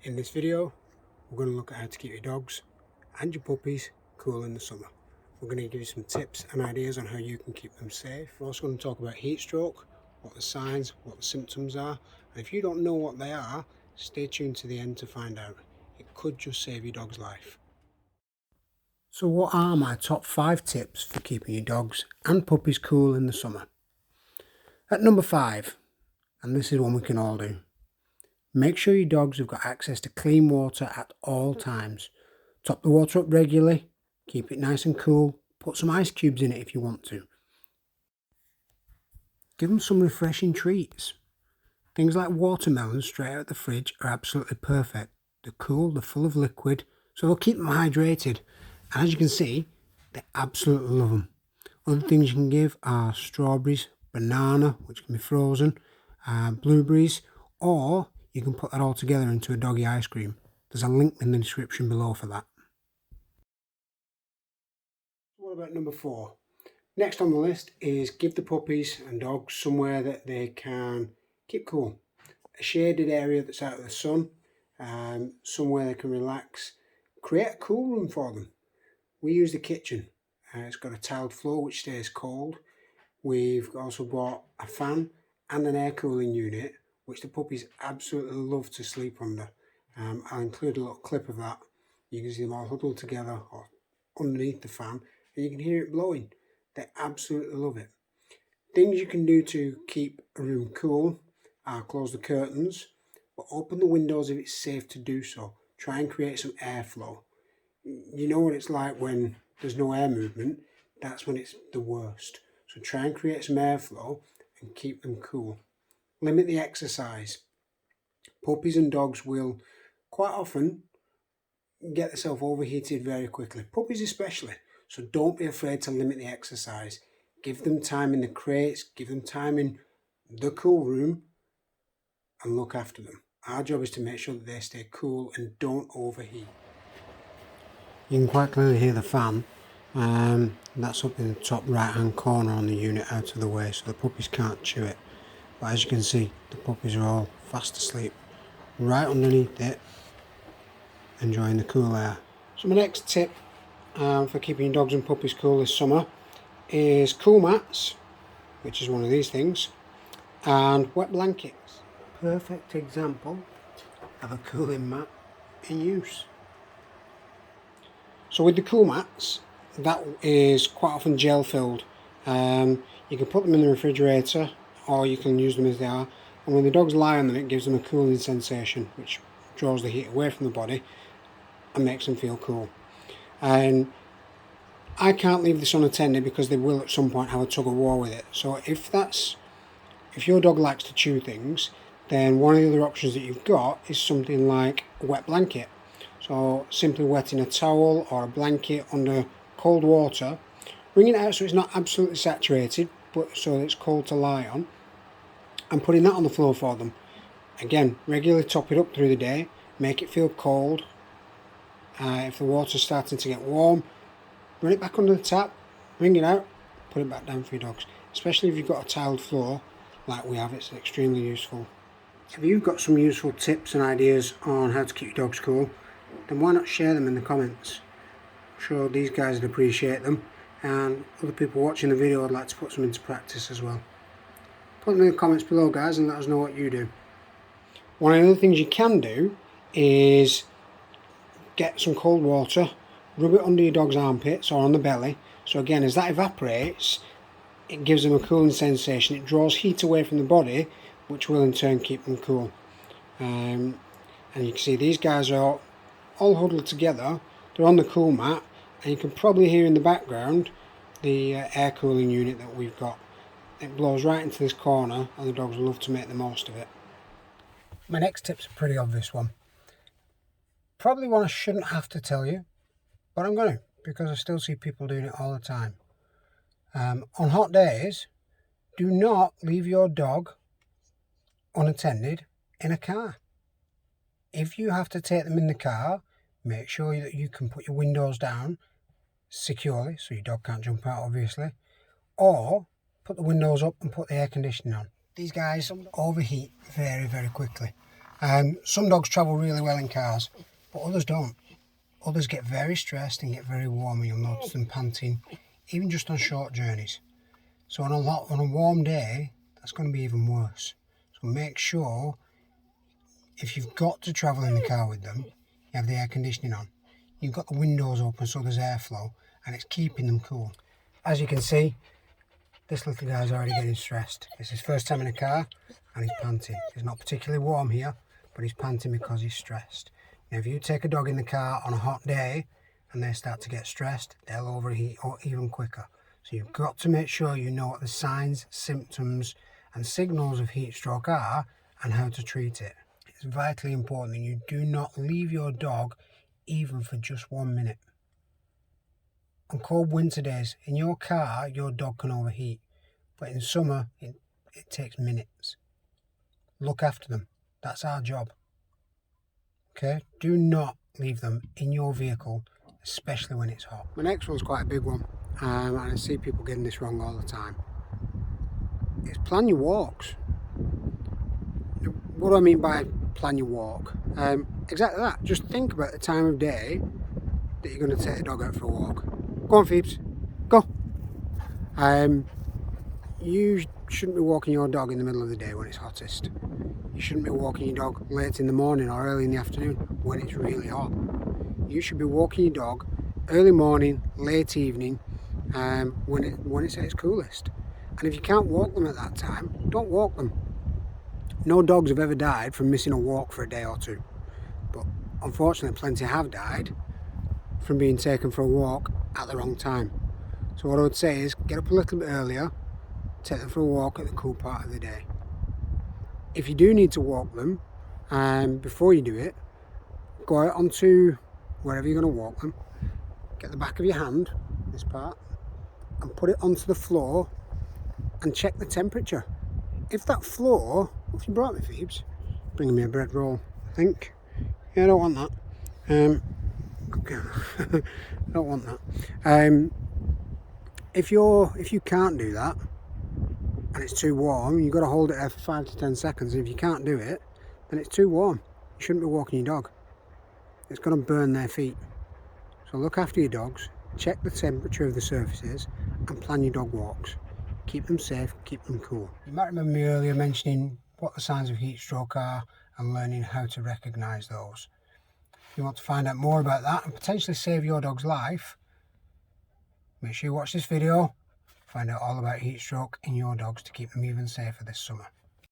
In this video, we're going to look at how to keep your dogs and your puppies cool in the summer. We're going to give you some tips and ideas on how you can keep them safe. We're also going to talk about heat stroke, what the signs, what the symptoms are, and if you don't know what they are, stay tuned to the end to find out. It could just save your dog's life. So what are my top 5 tips for keeping your dogs and puppies cool in the summer? At number 5, and this is one we can all do, make sure your dogs have got access to clean water at all times. Top the water up regularly, keep it nice and cool, put some ice cubes in it if you want to. Give them some refreshing treats. Things like watermelons straight out of the fridge are absolutely perfect. They're cool, they're full of liquid, so they'll keep them hydrated. And as you can see, they absolutely love them. Other things you can give are strawberries, banana, which can be frozen, blueberries, or you can put that all together into a doggy ice cream. There's a link in the description below for that. What about number 4? Next on the list is give the puppies and dogs somewhere that they can keep cool. A shaded area that's out of the sun, somewhere they can relax. Create a cool room for them. We use the kitchen. It's got a tiled floor which stays cold. We've also bought a fan and an air cooling unit which the puppies absolutely love to sleep under. I'll include a little clip of that. You can see them all huddled together or underneath the fan and you can hear it blowing. They absolutely love it. Things you can do to keep a room cool are close the curtains, but open the windows if it's safe to do so. Try and create some airflow. You know what it's like when there's no air movement, that's when it's the worst. So try and create some airflow and keep them cool. Limit the exercise. Puppies and dogs will quite often get themselves overheated very quickly, puppies especially. So don't be afraid to limit the exercise. Give them time in the crates, give them time in the cool room and look after them. Our job is to make sure that they stay cool and don't overheat. You can quite clearly hear the fan. That's up in the top right hand corner on the unit out of the way so the puppies can't chew it. But as you can see, the puppies are all fast asleep right underneath it, enjoying the cool air. So my next tip for keeping your dogs and puppies cool this summer is cool mats, which is one of these things, and wet blankets. Perfect example of a cooling mat in use. So with the cool mats, that is quite often gel filled. You can put them in the refrigerator or you can use them as they are, and when the dogs lie on them it gives them a cooling sensation which draws the heat away from the body and makes them feel cool. And I can't leave this unattended because they will at some point have a tug of war with it. So if your dog likes to chew things, then one of the other options that you've got is something like a wet blanket. So simply wetting a towel or a blanket under cold water, wringing it out so it's not absolutely saturated, but so that it's cold to lie on, and putting that on the floor for them. Again, regularly top it up through the day, make it feel cold. If the water's starting to get warm, run it back under the tap, wring it out, put it back down for your dogs. Especially if you've got a tiled floor like we have, it's extremely useful. If you've got some useful tips and ideas on how to keep your dogs cool, then why not share them in the comments? I'm sure these guys would appreciate them, and other people watching the video would like to put some into practice as well. Put them in the comments below, guys, and let us know what you do. One of the other things you can do is get some cold water, rub it under your dog's armpits or on the belly. So again, as that evaporates, it gives them a cooling sensation. It draws heat away from the body, which will in turn keep them cool. And you can see these guys are all huddled together. They're on the cool mat, and you can probably hear in the background the air cooling unit that we've got. It blows right into this corner and the dogs love to make the most of it. My next tip's a pretty obvious one. Probably one I shouldn't have to tell you, but I'm going to, because I still see people doing it all the time. On hot days, do not leave your dog unattended in a car. If you have to take them in the car, make sure that you can put your windows down securely so your dog can't jump out, obviously, or put the windows up and put the air conditioning on. These guys overheat very, very quickly. Some dogs travel really well in cars, but others don't. Others get very stressed and get very warm, and you'll notice them panting, even just on short journeys. So on a warm day, that's going to be even worse. So make sure, if you've got to travel in the car with them, you have the air conditioning on. You've got the windows open so there's airflow, and it's keeping them cool. As you can see, this little guy's already getting stressed. It's his first time in a car, and he's panting. It's not particularly warm here, but he's panting because he's stressed. Now, if you take a dog in the car on a hot day and they start to get stressed, they'll overheat even quicker. So you've got to make sure you know what the signs, symptoms and signals of heat stroke are and how to treat it. It's vitally important that you do not leave your dog even for just 1 minute. On cold winter days, in your car, your dog can overheat, but in summer, it takes minutes. Look after them. That's our job. Okay? Do not leave them in your vehicle, especially when it's hot. My next one's quite a big one, and I see people getting this wrong all the time. It's plan your walks. What do I mean by plan your walk? Exactly that. Just think about the time of day that you're going to take the dog out for a walk. Go on, Phoebes. Go. You shouldn't be walking your dog in the middle of the day when it's hottest. You shouldn't be walking your dog late in the morning or early in the afternoon when it's really hot. You should be walking your dog early morning, late evening, when it's at its coolest. And if you can't walk them at that time, don't walk them. No dogs have ever died from missing a walk for a day or two. But unfortunately, plenty have died from being taken for a walk at the wrong time. So what I would say is get up a little bit earlier, take them for a walk at the cool part of the day. If you do need to walk them, before you do it, go out onto wherever you're going to walk them, get the back of your hand, this part, and put it onto the floor and check the temperature. If that floor, what have you brought me, Phoebes? Bringing me a bread roll, I think. Yeah, I don't want that. I don't want that. If you can't do that and it's too warm, you've got to hold it there for 5 to 10 seconds. And if you can't do it, then it's too warm. You shouldn't be walking your dog. It's going to burn their feet. So look after your dogs, check the temperature of the surfaces and plan your dog walks. Keep them safe, keep them cool. You might remember me earlier mentioning what the signs of heat stroke are and learning how to recognise those. If you want to find out more about that and potentially save your dog's life, make sure you watch this video, find out all about heat stroke in your dogs to keep them even safer this summer.